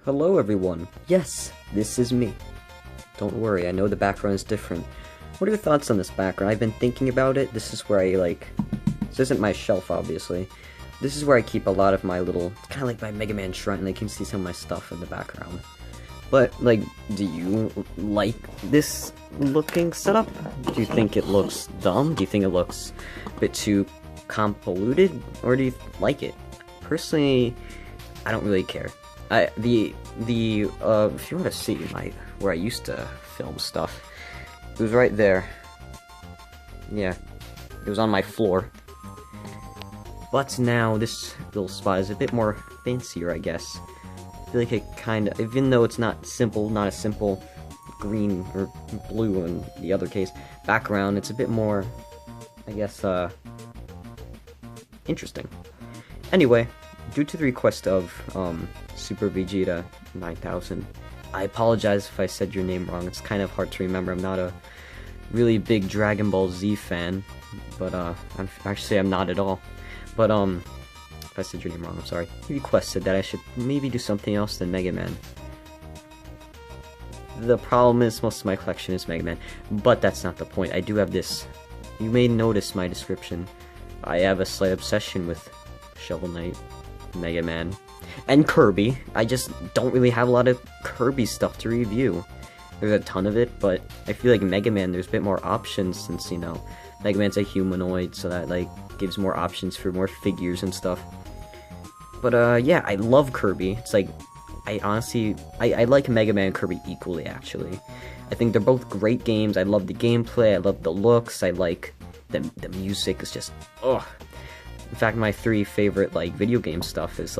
Hello everyone. Yes, this is me. Don't worry, I know the background is different. What are your thoughts on this background? I've been thinking about it. This is where this isn't my shelf, obviously. This is where I keep a lot of my little, kind of like my Mega Man shrine, and you can see some of my stuff in the background. But, do you like this looking setup? Do you think it looks dumb? Do you think it looks a bit too convoluted? Or do you like it? Personally, I don't really care. If you want to see where I used to film stuff, it was right there. Yeah, it was on my floor. But now this little spot is a bit more fancier, I guess. I feel like it even though it's not a simple green or blue in the other case background, it's a bit more, I guess, interesting. Anyway, due to the request of Super Vegeta 9000, I apologize if I said your name wrong. It's kind of hard to remember. I'm not a really big Dragon Ball Z fan, but I'm not at all. But if I said your name wrong, I'm sorry. He requested that I should maybe do something else than Mega Man. The problem is most of my collection is Mega Man, but that's not the point. I do have this. You may notice my description. I have a slight obsession with Shovel Knight, Mega Man, and Kirby. I just don't really have a lot of Kirby stuff to review. There's a ton of it, but I feel like Mega Man, there's a bit more options since, you know, Mega Man's a humanoid, so that, gives more options for more figures and stuff. But, yeah, I love Kirby. It's I honestly like Mega Man and Kirby equally, actually. I think they're both great games. I love the gameplay, I love the looks, I like the music is just, ugh. In fact, my three favorite, video game stuff is,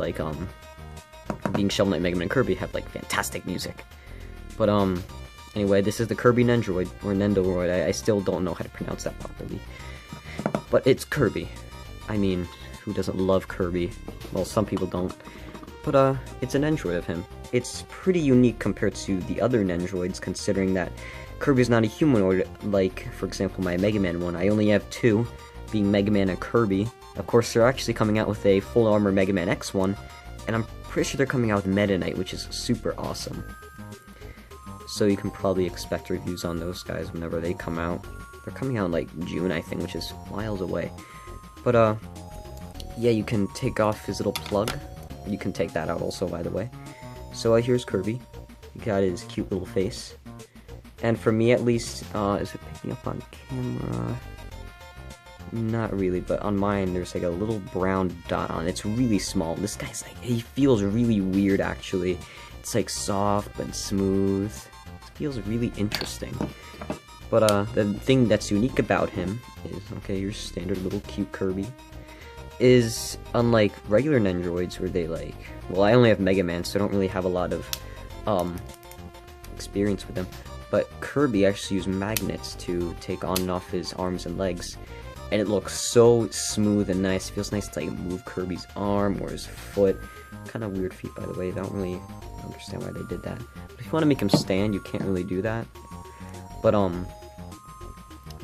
being Shovel Knight, Mega Man, and Kirby have, fantastic music. But, anyway, this is the Kirby Nendoroid, or Nendoroid. I still don't know how to pronounce that properly. But it's Kirby. I mean, who doesn't love Kirby? Well, some people don't. But, it's an Nendoroid of him. It's pretty unique compared to the other Nendoroids, considering that Kirby's not a humanoid, for example, my Mega Man one. I only have two, being Mega Man and Kirby. Of course, they're actually coming out with a full armor Mega Man X one, and I'm pretty sure they're coming out with Meta Knight, which is super awesome. So you can probably expect reviews on those guys whenever they come out. They're coming out in June, I think, which is miles away. But yeah, you can take off his little plug. You can take that out also, by the way. So here's Kirby. He got his cute little face. And for me, at least, is it picking up on camera? Not really, but on mine, there's a little brown dot on it. It's really small. This guy's he feels really weird, actually. It's soft but smooth. It feels really interesting. But the thing that's unique about him is, okay, your standard little cute Kirby, is unlike regular Nendoroids where they well, I only have Mega Man, so I don't really have a lot of experience with them. But Kirby actually used magnets to take on and off his arms and legs, and it looks so smooth and nice. It feels nice to move Kirby's arm or his foot. Kind of weird feet, by the way. I don't really understand why they did that. But if you want to make him stand, you can't really do that. But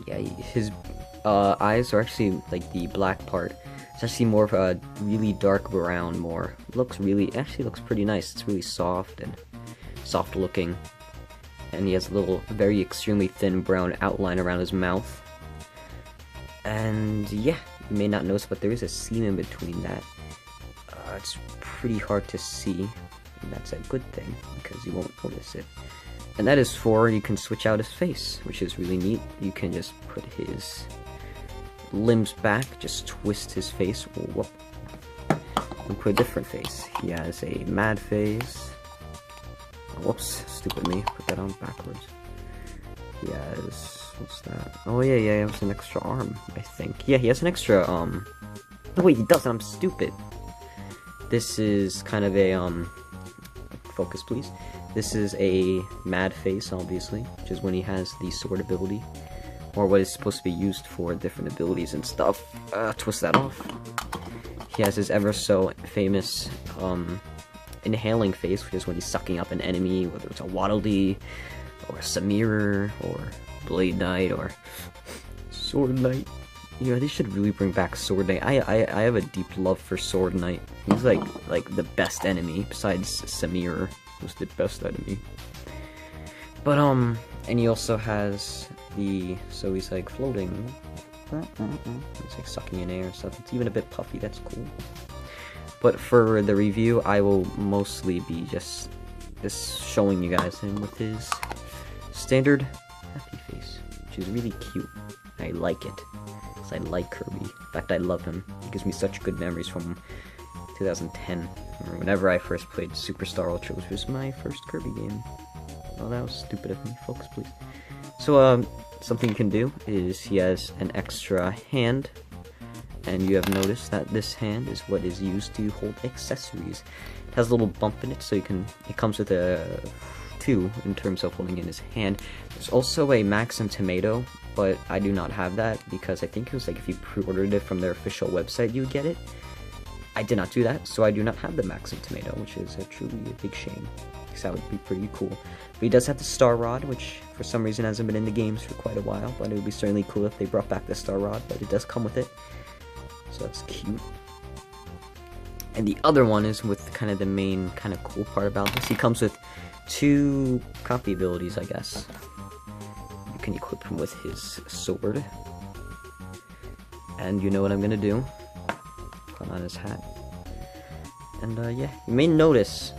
yeah, his eyes are actually the black part. It's actually more of a really dark brown. Actually looks pretty nice. It's really soft and soft looking. And he has a little, very extremely thin brown outline around his mouth. And yeah, you may not notice, but there is a seam in between that. It's pretty hard to see, and that's a good thing, because you won't notice it. And that is you can switch out his face, which is really neat. You can just put his limbs back, just twist his face, whoop, and put a different face. He has a mad face. Whoops, stupid me, put that on backwards. He has, what's that? Oh yeah, he has an extra arm, I think. Yeah, he has an extra, no wait, he doesn't, I'm stupid. This is kind of a, focus please. This is a mad face, obviously, which is when he has the sword ability, or what is supposed to be used for different abilities and stuff. Twist that off. He has his ever so famous, inhaling face, which is when he's sucking up an enemy, whether it's a Waddle Dee, or a Samira, or Blade Knight, or Sword Knight. Yeah, they should really bring back Sword Knight. I have a deep love for Sword Knight. He's like the best enemy besides Samir. was the best out of me. But, and he also has so he's like floating. It's like sucking in air and stuff. It's even a bit puffy, that's cool. But for the review, I will mostly be just showing you guys him with his standard happy face, which is really cute. I like it, because I like Kirby. In fact, I love him. He gives me such good memories from 2010, or whenever I first played Superstar Ultra, which was my first Kirby game. Oh, that was stupid of me. Focus, please. So, something you can do is he has an extra hand, and you have noticed that this hand is what is used to hold accessories. It has a little bump in it, so it comes with a 2 in terms of holding in his hand. There's also a Maxim Tomato, but I do not have that because I think it was like if you pre-ordered it from their official website, you would get it. I did not do that, so I do not have the Maxim Tomato, which is truly a big shame, because that would be pretty cool. But he does have the Star Rod, which for some reason hasn't been in the games for quite a while, but it would be certainly cool if they brought back the Star Rod, but it does come with it. So that's cute. And the other one is with kind of the main kind of cool part about this. He comes with 2 copy abilities, I guess. You can equip him with his sword. And you know what I'm gonna do. Put on his hat. And yeah, you may notice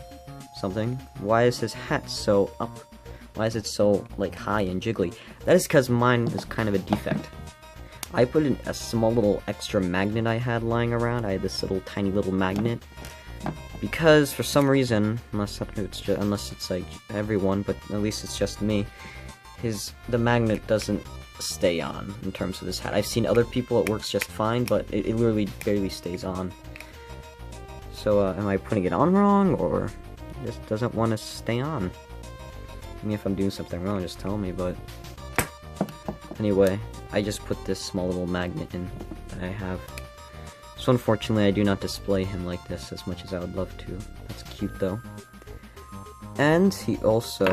something. Why is his hat so up? Why is it so like high and jiggly? That is because mine is kind of a defect. I put in a small little extra magnet I had lying around. I had this tiny little magnet because for some reason, unless it's like everyone, but at least it's just me, the magnet doesn't stay on in terms of his hat. I've seen other people it works just fine, but it literally barely stays on. So am I putting it on wrong, or it just doesn't want to stay on? I mean, if I'm doing something wrong, just tell me. But anyway, I just put this small little magnet in that I have. So unfortunately, I do not display him like this as much as I would love to. That's cute though. And he also...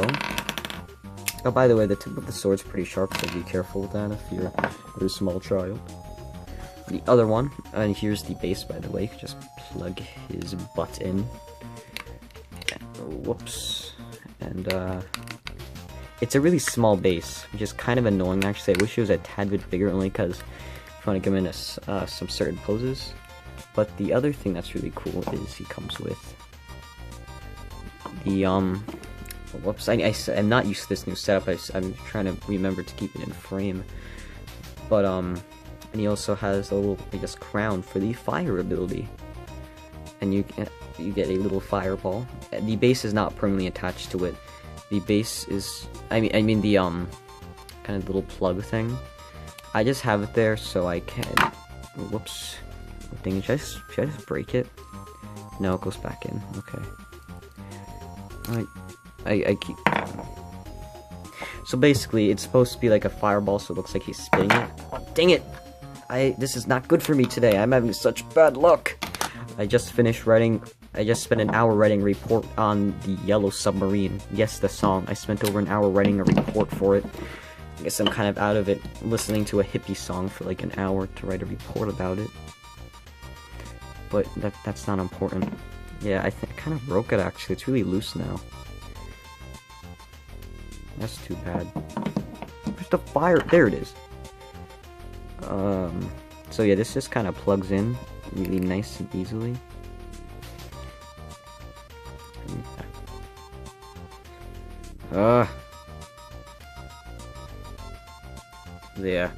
Oh, by the way, the tip of the sword's pretty sharp, so be careful with that if you're a small child. The other one, and here's the base, by the way. You can just plug his butt in. Whoops. And, it's a really small base, which is kind of annoying, actually. I wish it was a tad bit bigger, only because if you want to give him in some certain poses. But the other thing that's really cool is he comes with the, whoops, I'm not used to this new setup. I'm trying to remember to keep it in frame. But, and he also has a little, I guess, crown for the fire ability. And you get a little fireball. The base is not permanently attached to it. The base is, I mean the, kind of little plug thing. I just have it there so I can, whoops. Dang, should I just break it? No, it goes back in, okay. I keep... So basically, it's supposed to be like a fireball, so it looks like he's spitting it. Oh, dang it! This is not good for me today. I'm having such bad luck. I just spent an hour writing a report on the Yellow Submarine. Yes, the song. I spent over an hour writing a report for it. I guess I'm kind of out of it, listening to a hippie song for like an hour to write a report about it. But that's not important. Yeah, I think I kind of broke it, actually. It's really loose now. That's too bad. Where's the fire? There it is. So yeah, this just kind of plugs in really nice and easily. Yeah,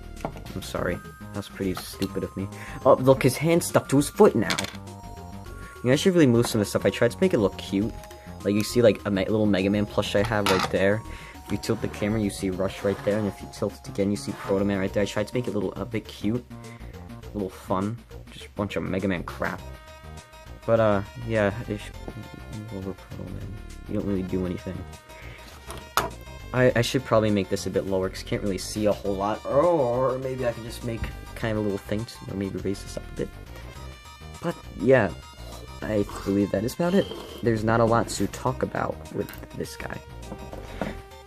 I'm sorry. That's pretty stupid of me. Oh, look, his hand's stuck to his foot now. You know, I should really move some of this stuff. I tried to make it look cute. Like, you see, like, a little Mega Man plush I have right there. If you tilt the camera, you see Rush right there. And if you tilt it again, you see Proto Man right there. I tried to make it a bit cute. A little fun. Just a bunch of Mega Man crap. But, yeah, over Proto Man. You don't really do anything. I should probably make this a bit lower, because you can't really see a whole lot. Or maybe I can just make kind of a little thing, or maybe raise this up a bit. But, yeah, I believe that is about it. There's not a lot to talk about with this guy.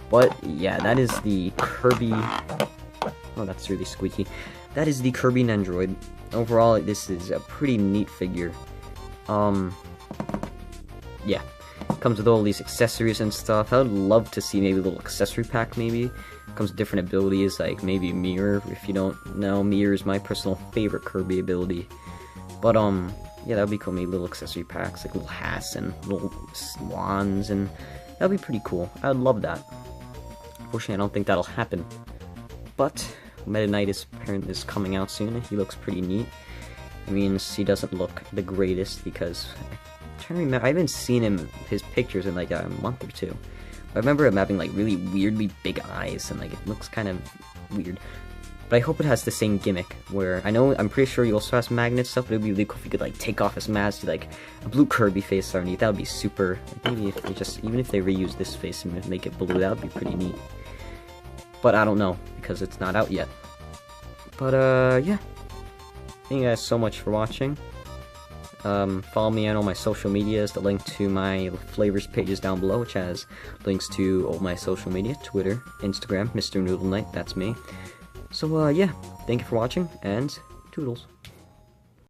But, yeah, that is the Kirby... Oh, that's really squeaky. That is the Kirby Nendoroid. Overall, this is a pretty neat figure. Yeah. Comes with all these accessories and stuff. I would love to see maybe a little accessory pack, maybe. Comes with different abilities, like maybe Mirror. If you don't know, Mirror is my personal favorite Kirby ability. But, yeah, that would be cool. Maybe little accessory packs, like little hats and little wands, and that would be pretty cool. I would love that. Unfortunately, I don't think that'll happen. But Meta Knight is coming out soon, and he looks pretty neat. I mean, he doesn't look the greatest because I'm trying to remember. I haven't seen his pictures in like a month or two. I remember him having like really weirdly big eyes, and like it looks kind of weird. But I hope it has the same gimmick, where I'm pretty sure he also has magnet stuff, but it would be really cool if he could like take off his mask to like a blue Kirby face underneath. That would be super. Maybe if they even if they reuse this face and make it blue, that would be pretty neat. But I don't know, because it's not out yet. But yeah. Thank you guys so much for watching. Follow me on all my social medias. The link to my flavors page is down below, which has links to all my social media, Twitter, Instagram, Mr. Noodle Knight, that's me. So, yeah, thank you for watching, and toodles.